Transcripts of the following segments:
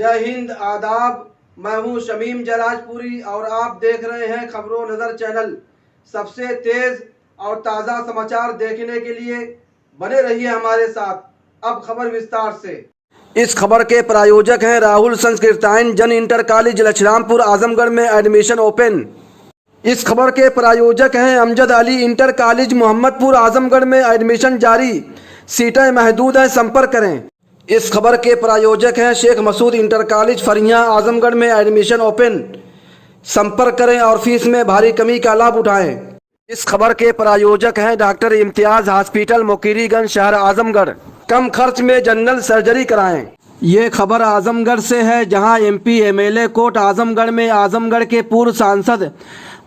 जय हिंद, आदाब। मैं हूं शमीम जराजपुरी और आप देख रहे हैं खबरों नज़र चैनल। सबसे तेज़ और ताज़ा समाचार देखने के लिए बने रहिए हमारे साथ। अब खबर विस्तार से। इस खबर के प्रायोजक हैं राहुल संस्कृतायन जन इंटर कॉलेज लछरामपुर आजमगढ़ में एडमिशन ओपन। इस खबर के प्रायोजक हैं अमजद अली इंटर कॉलेज मोहम्मदपुर आजमगढ़ में एडमिशन जारी, सीटें महदूद हैं, संपर्क करें। इस खबर के प्रायोजक हैं शेख मसूद इंटर कॉलेज फरियां आजमगढ़ में एडमिशन ओपन, संपर्क करें और फीस में भारी कमी का लाभ उठाएं। इस खबर के प्रायोजक हैं डॉक्टर इम्तियाज हॉस्पिटल मुकीरीगंज शहर आजमगढ़, कम खर्च में जनरल सर्जरी कराएं। ये खबर आजमगढ़ से है, जहां एमपी एमएलए कोर्ट आजमगढ़ में आजमगढ़ के पूर्व सांसद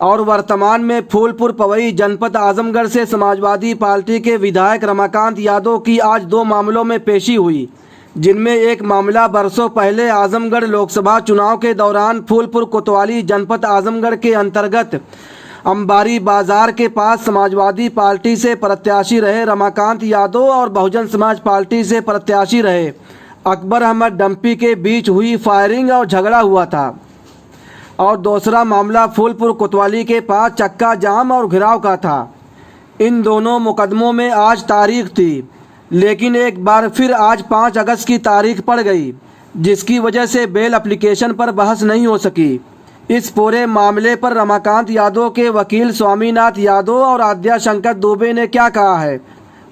और वर्तमान में फूलपुर पवई जनपद आजमगढ़ से समाजवादी पार्टी के विधायक रमाकांत यादव की आज 2 मामलों में पेशी हुई, जिनमें एक मामला बरसों पहले आजमगढ़ लोकसभा चुनाव के दौरान फूलपुर कोतवाली जनपद आजमगढ़ के अंतर्गत अंबारी बाजार के पास समाजवादी पार्टी से प्रत्याशी रहे रमाकांत यादव और बहुजन समाज पार्टी से प्रत्याशी रहे अकबर अहमद डंपी के बीच हुई फायरिंग और झगड़ा हुआ था। और दूसरा मामला फूलपुर कोतवाली के पास चक्का जाम और घिराव का था। इन दोनों मुकदमों में आज तारीख थी, लेकिन एक बार फिर आज 5 अगस्त की तारीख पड़ गई, जिसकी वजह से बेल एप्लीकेशन पर बहस नहीं हो सकी। इस पूरे मामले पर रमाकांत यादव के वकील स्वामीनाथ यादव और आद्या शंकर दुबे ने क्या कहा है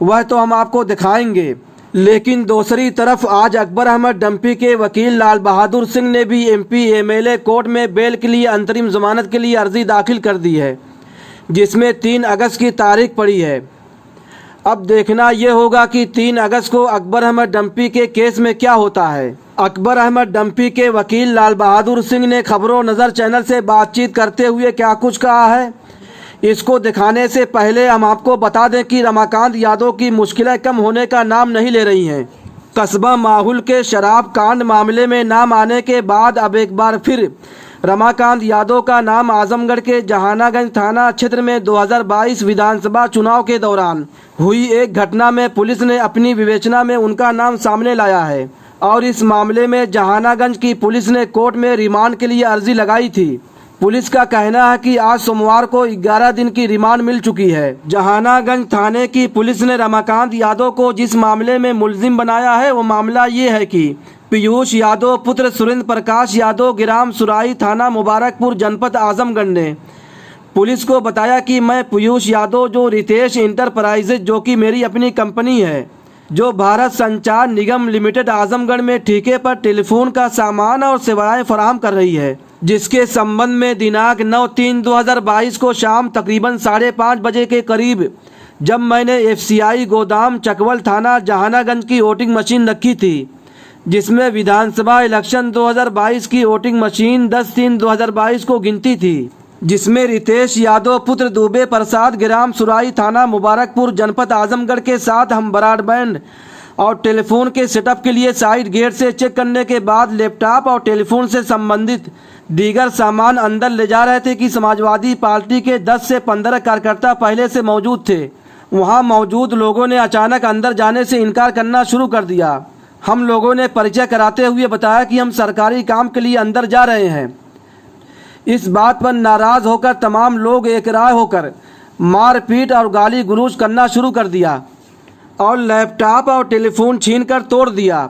वह तो हम आपको दिखाएंगे, लेकिन दूसरी तरफ आज अकबर अहमद डंपी के वकील लाल बहादुर सिंह ने भी एमपी एमएलए कोर्ट में बेल के लिए अंतरिम जमानत के लिए अर्जी दाखिल कर दी है, जिसमें 3 अगस्त की तारीख पड़ी है। अब देखना यह होगा कि 3 अगस्त को अकबर अहमद डंपी के केस में क्या होता है। अकबर अहमद डंपी के वकील लाल बहादुर सिंह ने खबरों नज़र चैनल से बातचीत करते हुए क्या कुछ कहा है, इसको दिखाने से पहले हम आपको बता दें कि रमाकांत यादव की मुश्किलें कम होने का नाम नहीं ले रही हैं। कस्बा माहुल के शराब कांड मामले में नाम आने के बाद अब एक बार फिर रमाकांत यादव का नाम आजमगढ़ के जहानागंज थाना क्षेत्र में 2022 विधानसभा चुनाव के दौरान हुई एक घटना में पुलिस ने अपनी विवेचना में उनका नाम सामने लाया है और इस मामले में जहानागंज की पुलिस ने कोर्ट में रिमांड के लिए अर्जी लगाई थी। पुलिस का कहना है कि आज सोमवार को 11 दिन की रिमांड मिल चुकी है। जहानागंज थाने की पुलिस ने रमाकांत यादव को जिस मामले में मुलजिम बनाया है वो मामला ये है कि पीयूष यादव पुत्र सुरेंद्र प्रकाश यादव ग्राम सुराई थाना मुबारकपुर जनपद आजमगढ़ ने पुलिस को बताया कि मैं पीयूष यादव जो रितेश इंटरप्राइजेज जो कि मेरी अपनी कंपनी है, जो भारत संचार निगम लिमिटेड आजमगढ़ में ठेके पर टेलीफोन का सामान और सेवाएं फराहम कर रही है, जिसके संबंध में दिनांक 9/3/2022 को शाम तकरीबन 5:30 बजे के करीब जब मैंने FCI गोदाम चकवल थाना जहानागंज की वोटिंग मशीन रखी थी, जिसमें विधानसभा इलेक्शन 2022 की वोटिंग मशीन 10/3/2022 को गिनती थी, जिसमें रितेश यादव पुत्र दुबे प्रसाद ग्राम सुराई थाना मुबारकपुर जनपद आजमगढ़ के साथ हम ब्रॉडबैंड और टेलीफोन के सेटअप के लिए साइड गेट से चेक करने के बाद लैपटॉप और टेलीफोन से संबंधित दीगर सामान अंदर ले जा रहे थे कि समाजवादी पार्टी के 10 से 15 कार्यकर्ता पहले से मौजूद थे। वहां मौजूद लोगों ने अचानक अंदर जाने से इनकार करना शुरू कर दिया। हम लोगों ने परिचय कराते हुए बताया कि हम सरकारी काम के लिए अंदर जा रहे हैं। इस बात पर नाराज होकर तमाम लोग एकरार होकर मारपीट और गाली गलौज करना शुरू कर दिया और लैपटॉप और टेलीफोन छीनकर तोड़ दिया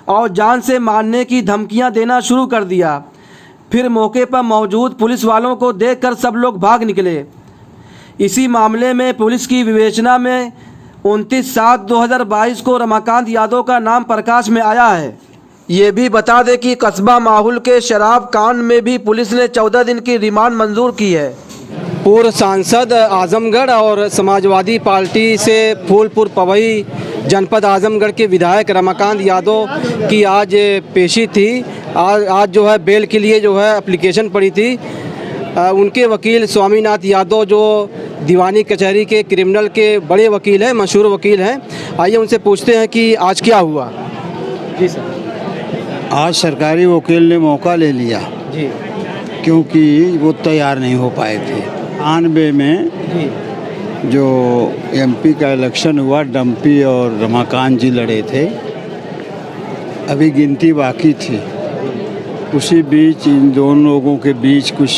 और जान से मारने की धमकियां देना शुरू कर दिया। फिर मौके पर मौजूद पुलिस वालों को देखकर सब लोग भाग निकले। इसी मामले में पुलिस की विवेचना में 29/7/2022 को रमाकांत यादव का नाम प्रकाश में आया है। ये भी बता दें कि कस्बा माहुल के शराब कांड में भी पुलिस ने 14 दिन की रिमांड मंजूर की है। पूर्व सांसद आजमगढ़ और समाजवादी पार्टी से फूलपुर पवई जनपद आजमगढ़ के विधायक रमाकांत यादव की आज पेशी थी। आज जो है बेल के लिए जो है एप्लीकेशन पड़ी थी। उनके वकील स्वामीनाथ यादव जो दीवानी कचहरी के क्रिमिनल के बड़े वकील हैं, मशहूर वकील हैं, आइए उनसे पूछते हैं कि आज क्या हुआ। जी सर। आज सरकारी वकील ने मौका ले लिया जी, क्योंकि वो तैयार नहीं हो पाए थे। 98 में जी जो MP का इलेक्शन हुआ, डंपी और रमाकांत जी लड़े थे। अभी गिनती बाकी थी उसी बीच इन दोनों लोगों के बीच कुछ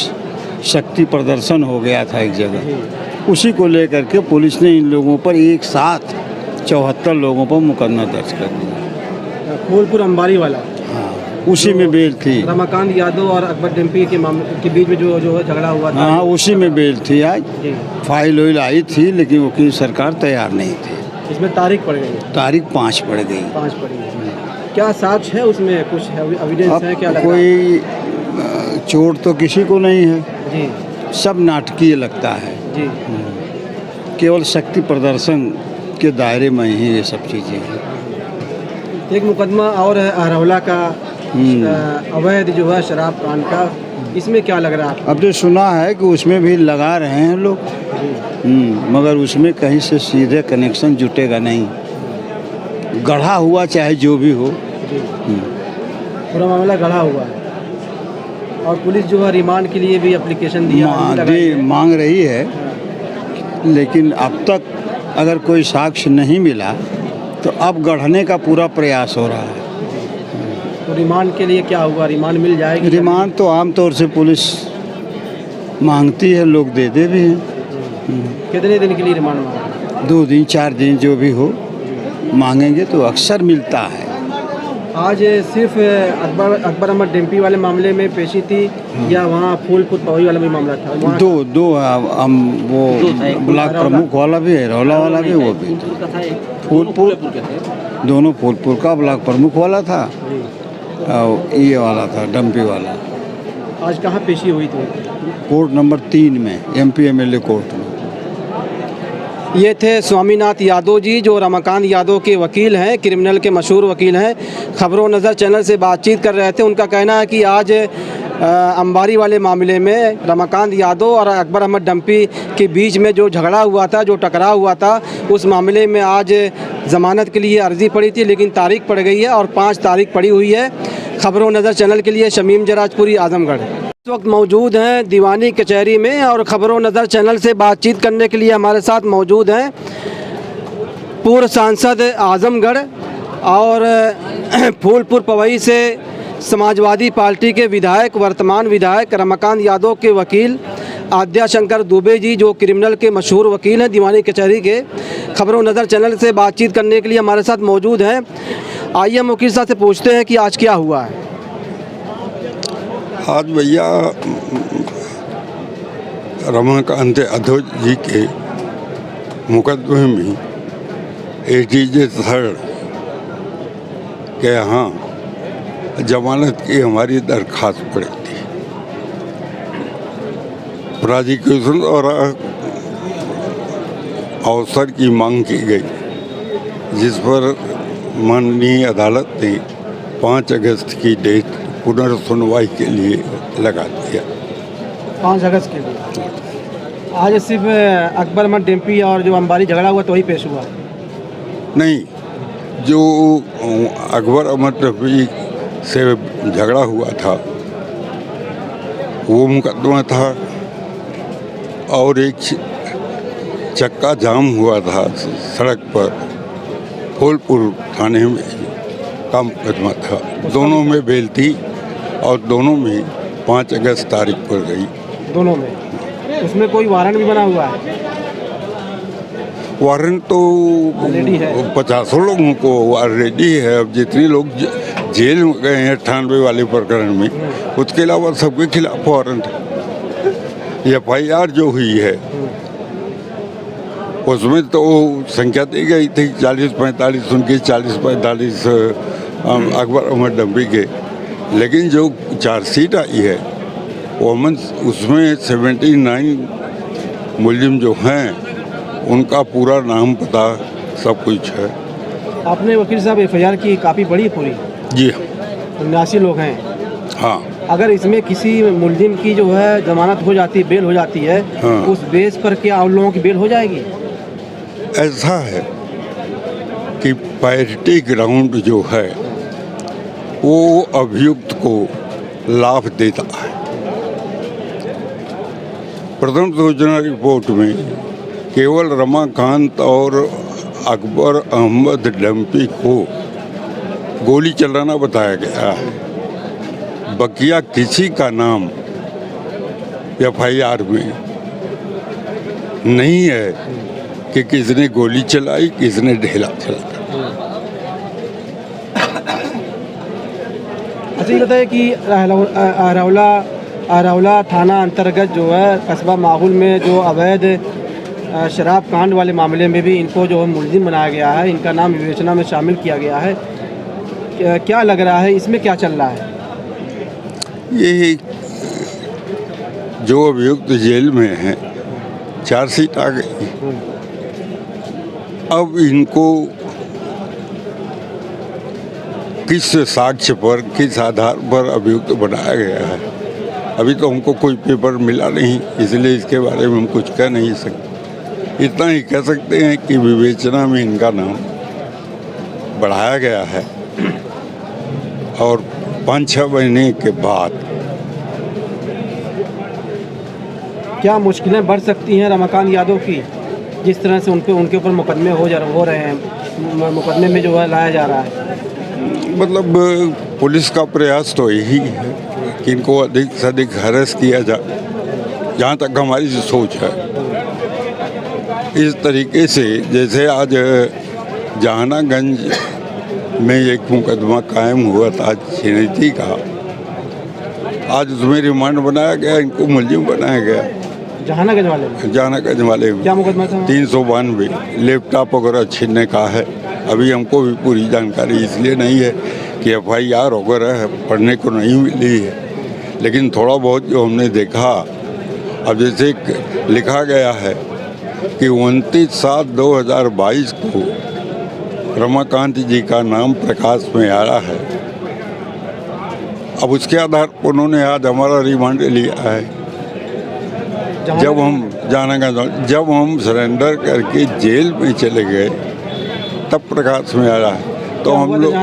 शक्ति प्रदर्शन हो गया था एक जगह। उसी को लेकर के पुलिस ने इन लोगों पर एक साथ 74 लोगों पर मुकदमा दर्ज कर दिया। फूलपुर अंबारी वाला, हाँ, उसी में बेल थी। रमाकांत यादव और अकबर डिम्पी के मामले के बीच में जो झगड़ा हुआ था, हाँ, उसी में बेल थी। आज जी, फाइल वाइल आई थी, लेकिन वकील सरकार तैयार नहीं थी। इसमें तारीख पड़ गई, तारीख 5 पड़ गई। 5 पड़ी है। क्या साक्ष्य है उसमें, कुछ एविडेंस अब है क्या लग रहा है? कोई चोट तो किसी को नहीं है, जी सब नाटकीय लगता है। जी, केवल शक्ति प्रदर्शन के दायरे में ही ये सब चीज़ें हैं। एक मुकदमा और है अरवला का, अवैध जो है शराब कांड का, इसमें क्या लग रहा है आपको? अब जो सुना है कि उसमें भी लगा रहे हैं लोग, मगर उसमें कहीं से सीधे कनेक्शन जुटेगा नहीं, गढ़ा हुआ चाहे जो भी हो। पूरा मामला गढ़ा हुआ है और पुलिस जो है रिमांड के लिए भी एप्लीकेशन दिया मांग रही है, लेकिन अब तक अगर कोई साक्ष्य नहीं मिला तो अब गढ़ने का पूरा प्रयास हो रहा है। तो रिमांड के लिए क्या हुआ, रिमांड मिल जाएगी? रिमांड तो आमतौर से पुलिस मांगती है, लोग देते भी हैं। कितने दिन के लिए रिमांड मांगा? 2 दिन 4 दिन जो भी हो मांगेंगे तो अक्सर मिलता है। आज सिर्फ अकबर अहमद डिम्पी वाले मामले में पेशी थी या वहाँ फूलपुर पवई वाला भी मामला था? दो हम वो ब्लॉक प्रमुख वाला भी है, रौला वाला भी, वो भी फूलपुर, दोनों फूलपुर का ब्लॉक प्रमुख वाला था और ये वाला था डम्पी वाला। आज कहाँ पेशी हुई थी? कोर्ट नंबर 3 में, MP MLA कोर्ट में। ये थे स्वामीनाथ यादव जी, जो रमाकांत यादव के वकील हैं, क्रिमिनल के मशहूर वकील हैं। खबरों नज़र चैनल से बातचीत कर रहे थे। उनका कहना है कि आज अंबारी वाले मामले में रमाकांत यादव और अकबर अहमद डम्पी के बीच में जो झगड़ा हुआ था, जो टकराव हुआ था, उस मामले में आज ज़मानत के लिए अर्जी पड़ी थी, लेकिन तारीख पड़ गई है और 5 तारीख पड़ी हुई है। खबरों नज़र चैनल के लिए शमीम जराजपुरी, आजमगढ़। इस वक्त मौजूद हैं दीवानी कचहरी में और खबरों नज़र चैनल से बातचीत करने के लिए हमारे साथ मौजूद हैं पूर्व सांसद आजमगढ़ और फूलपुर पवई से समाजवादी पार्टी के विधायक, वर्तमान विधायक रमाकांत यादव के वकील आद्या शंकर दुबे जी, जो क्रिमिनल के मशहूर वकील हैं दीवानी कचहरी के। खबरों नज़र चैनल से बातचीत करने के लिए हमारे साथ मौजूद हैं। आइए हम वकील साहब से पूछते हैं कि आज क्या हुआ है। आज भैया रमाकांत यादव जी के मुकदमे में ATJ 3 के यहाँ जमानत की हमारी दरख्वास्त पड़ी थी। प्रोसिक्यूशन और अवसर की मांग की गई, जिस पर माननीय अदालत ने 5 अगस्त की डेट पुनर्सुनवाई के लिए लगा दिया। 5 अगस्त के लिए। आज सिर्फ अकबर अहमद डिम्पी और जो अंबारी झगड़ा हुआ तो वही पेश हुआ? नहीं, जो अकबर अहमद डिम्पी से झगड़ा हुआ था वो मुकदमा था, और एक चक्का जाम हुआ था सड़क पर फूलपुर थाने में का मुकदमा था। दोनों में बेल थी और दोनों में 5 अगस्त तारीख पड़ गई। दोनों में? उसमें कोई वारंट भी बना हुआ है? वारंट तो 50 लोगों को ऑलरेडी है। अब जितने लोग जेल में गए हैं 98 वाले प्रकरण में, उसके अलावा सबके खिलाफ वारंट है। FIR जो हुई है उसमें तो संख्या दी गई थी 40-45, उनकी 40-45 अकबर अहमद डम्पी के, लेकिन जो चार्जशीट आई है उसमें 79 मुलजिम जो हैं उनका पूरा नाम पता सब कुछ है। आपने वकील साहब FIR की कापी पढ़ी पूरी? जी 79 लोग हैं। हाँ। अगर इसमें किसी मुलजिम की जो है जमानत हो जाती है, बेल हो जाती है, हाँ। उस बेस पर क्या आप लोगों की बेल हो जाएगी? ऐसा है कि पैरिटी ग्राउंड जो है वो अभियुक्त को लाभ देता है। प्रथम सूचना रिपोर्ट में केवल रमाकांत और अकबर अहमद डम्पी को गोली चलाना बताया गया है। बकिया किसी का नाम FIR में नहीं है कि किसने गोली चलाई, किसने ढेला चलाया। अच्छा ये बताइए कि अरौला थाना अंतर्गत जो है कस्बा माहुल में जो अवैध शराब कांड वाले मामले में भी इनको जो है मुलजिम बनाया गया है, इनका नाम विवेचना में शामिल किया गया है। क्या लग रहा है, इसमें क्या चल रहा है? ये जो अभियुक्त जेल में हैं, चार्जशीट आ गई, अब इनको किस साक्ष्य पर, किस आधार पर अभियुक्त बनाया गया है, अभी तो हमको कोई पेपर मिला नहीं, इसलिए इसके बारे में हम कुछ कह नहीं सकते। इतना ही कह सकते हैं कि विवेचना में इनका नाम बढ़ाया गया है और 5-6 महीने के बाद क्या मुश्किलें बढ़ सकती हैं रमाकांत यादव की, जिस तरह से उनके ऊपर मुकदमे हो रहे हैं, मुकदमे में जो है लाया जा रहा है? मतलब पुलिस का प्रयास तो यही है कि इनको अधिक से अधिक हरेस किया जाए, जहाँ तक हमारी सोच है। इस तरीके से जैसे आज जहानागंज में एक मुकदमा कायम हुआ था छिनैती का, आज उसमें रिमांड बनाया गया, इनको मुलजिम बनाया गया। जहानागंज वाले में क्या मुकदमा था? 392 लैपटॉप वगैरह छीनने का है। अभी हमको भी पूरी जानकारी इसलिए नहीं है कि FIR वगैरह पढ़ने को नहीं मिली है, लेकिन थोड़ा बहुत जो हमने देखा, अब जैसे लिखा गया है कि 29/7/2022 को रमाकांत जी का नाम प्रकाश में आया है। अब उसके आधार पर उन्होंने आज हमारा रिमांड लिया है। जब हम सरेंडर करके जेल में चले गए तब प्रकाश में आया है। तो हम लोग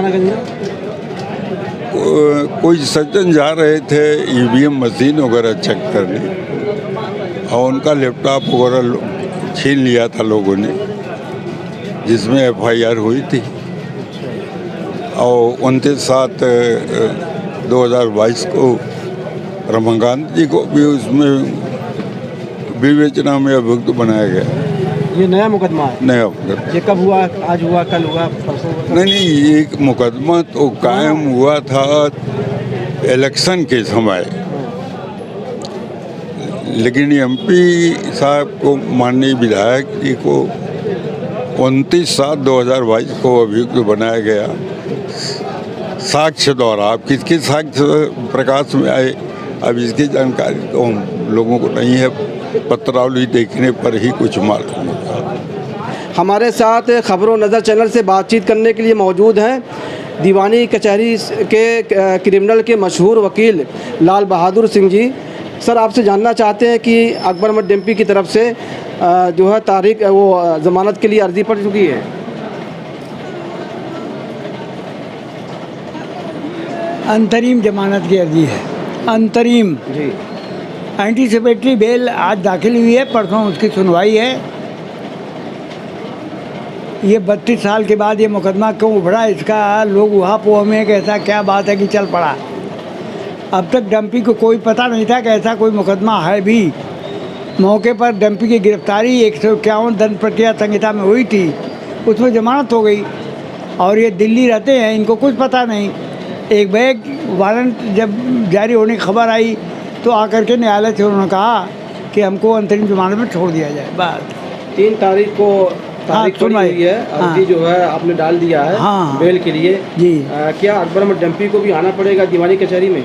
कोई सज्जन जा रहे थे EVM मशीन वगैरह चेक करने और उनका लैपटॉप वगैरह छीन लिया था लोगों ने, जिसमें FIR हुई थी। और 29/7/2022 को रमाकांत जी को भी उसमें विवेचना में अभियुक्त बनाया गया। ये नया मुकदमा है? नया मुकदमा। ये कब हुआ? आज हुआ, कल हुआ, परसों हुआ? नहीं, एक मुकदमा तो कायम हुआ था इलेक्शन के समय, लेकिन MP साहब को, माननीय विधायक जी को 29/7/2022 को अभियुक्त बनाया गया साक्ष्य द्वारा। अब किसके साक्ष्य प्रकाश में आए, अब इसकी जानकारी तो हम लोगों को नहीं है, पत्रावली देखने पर ही कुछ मालूम होगा। हमारे साथ खबरों नज़र चैनल से बातचीत करने के लिए मौजूद हैं दीवानी कचहरी के क्रिमिनल के मशहूर वकील लाल बहादुर सिंह जी। सर, आपसे जानना चाहते हैं कि अकबर अहमद डिम्पी की तरफ से जो है तारीख वो ज़मानत के लिए अर्जी पड़ चुकी है। अंतरिम जमानत की अर्जी है, अंतरिम जी। एंटीसिपेटरी बेल आज दाखिल हुई है, परसों उसकी सुनवाई है। ये 32 साल के बाद ये मुकदमा क्यों उभरा, इसका लोग उहापोह में कि ऐसा क्या बात है कि चल पड़ा। अब तक डम्पी को कोई पता नहीं था कि ऐसा कोई मुकदमा है भी। मौके पर डम्पी की गिरफ्तारी 151 दंड प्रक्रिया संहिता में हुई थी, उसमें जमानत हो गई और ये दिल्ली रहते हैं, इनको कुछ पता नहीं। एक बैग वारंट जब जारी होने की खबर आई तो आकर के न्यायालय से उन्होंने कहा कि हमको अंतरिम जमानत में छोड़ दिया जाए। बात 3 तारीख को तारीख पड़ी हुई है, अर्जी जो है आपने डाल दिया है बेल के लिए जी। क्या अकबर अहमद डिम्पी को भी आना पड़ेगा दीवानी कचहरी में?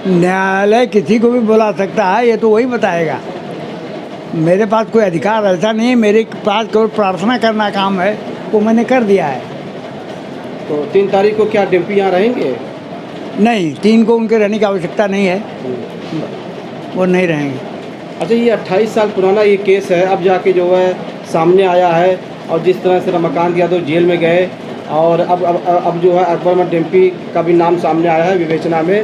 न्यायालय किसी को भी बुला सकता है, ये तो वही बताएगा। मेरे पास कोई अधिकार ऐसा नहीं है, मेरे पास केवल प्रार्थना करना काम है, वो मैंने कर दिया है। तो 3 तारीख को क्या डिम्पी यहाँ रहेंगे? नहीं, 3 को उनके रहने की आवश्यकता नहीं है, वो नहीं रहेंगे। अच्छा, ये 28 साल पुराना ये केस है, अब जाके जो है सामने आया है और जिस तरह से रमाकांत यादव जेल में गए और अब जो है अकबर अहमद डिम्पी का भी नाम सामने आया है विवेचना में।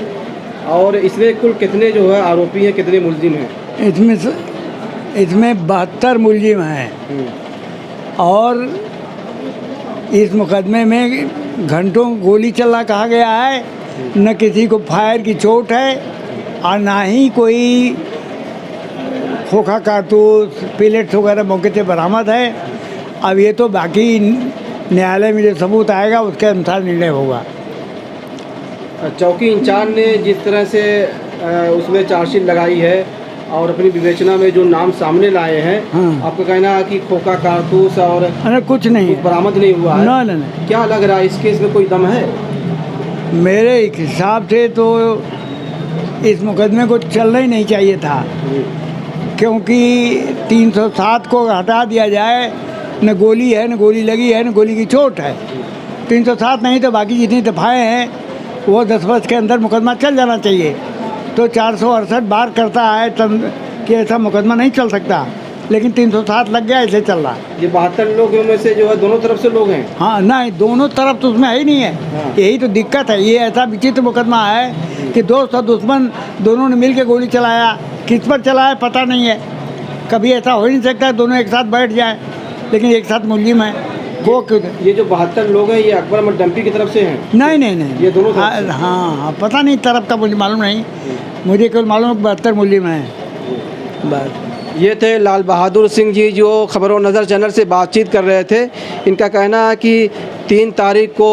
और इसमें कुल कितने जो है आरोपी हैं, कितने मुलजिम हैं? इसमें 72 मुलजिम हैं और इस मुकदमे में घंटों गोली चला कहा गया है न किसी को फायर की चोट है और ना ही कोई खोखा कारतूस पिलेट्स वगैरह मौके से बरामद है। अब ये तो बाकी न्यायालय में जो सबूत आएगा उसके अनुसार निर्णय होगा। चौकी इंचार्ज ने जिस तरह से उसमें चार्जशीट लगाई है और अपनी विवेचना में जो नाम सामने लाए हैं, हाँ। आपका कहना है कि खोखा कारतूस और अरे कुछ नहीं कुछ बरामद नहीं हुआ है। ना ना ना, क्या लग रहा है इस केस में कोई दम है? मेरे हिसाब से तो इस मुकदमे को चलना ही नहीं चाहिए था, क्योंकि 307 को हटा दिया जाए। न गोली है, न गोली लगी है, न गोली की चोट है। 307 नहीं तो बाकी जितनी दफ़ाएँ हैं वो 10 वर्ष के अंदर मुकदमा चल जाना चाहिए। तो 468 बार करता है कि ऐसा मुकदमा नहीं चल सकता, लेकिन 307 लग गया, ऐसे चल रहा है। ये 72 लोगों में से जो है दोनों तरफ से लोग हैं। हाँ नहीं, दोनों तरफ तो उसमें है ही नहीं है। हाँ। यही तो दिक्कत है। ये ऐसा विचित्र मुकदमा है कि दोस्त और दुश्मन दोनों ने मिल के गोली चलाया, किस पर चलाया पता नहीं है। कभी ऐसा हो ही नहीं सकता दोनों एक साथ बैठ जाए, लेकिन एक साथ मुलजिम है वो क्यों? ये जो 72 लोग हैं ये अकबर अहमद डंपी की तरफ से हैं? नहीं नहीं नहीं, ये दोनों तरफ से? हाँ, पता नहीं तरफ का मुझे मालूम नहीं, मुझे केवल मालूम 72 मुलजिम हैं बस। ये थे लाल बहादुर सिंह जी जो खबरों नज़र चैनल से बातचीत कर रहे थे। इनका कहना है कि 3 तारीख को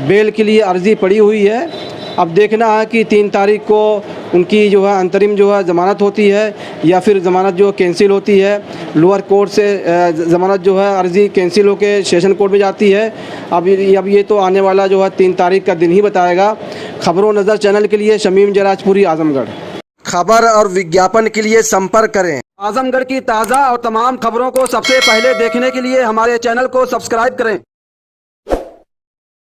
बेल के लिए अर्ज़ी पड़ी हुई है। अब देखना है कि 3 तारीख को उनकी जो है अंतरिम जो है ज़मानत होती है या फिर ज़मानत जो कैंसिल होती है। लोअर कोर्ट से ज़मानत जो है अर्ज़ी कैंसिल होकर सेशन कोर्ट में जाती है। अब ये तो आने वाला जो है 3 तारीख का दिन ही बताएगा। खबरों नज़र चैनल के लिए शमीम जराजपुरी, आजमगढ़। खबर और विज्ञापन के लिए संपर्क करें। आजमगढ़ की ताज़ा और तमाम खबरों को सबसे पहले देखने के लिए हमारे चैनल को सब्सक्राइब करें।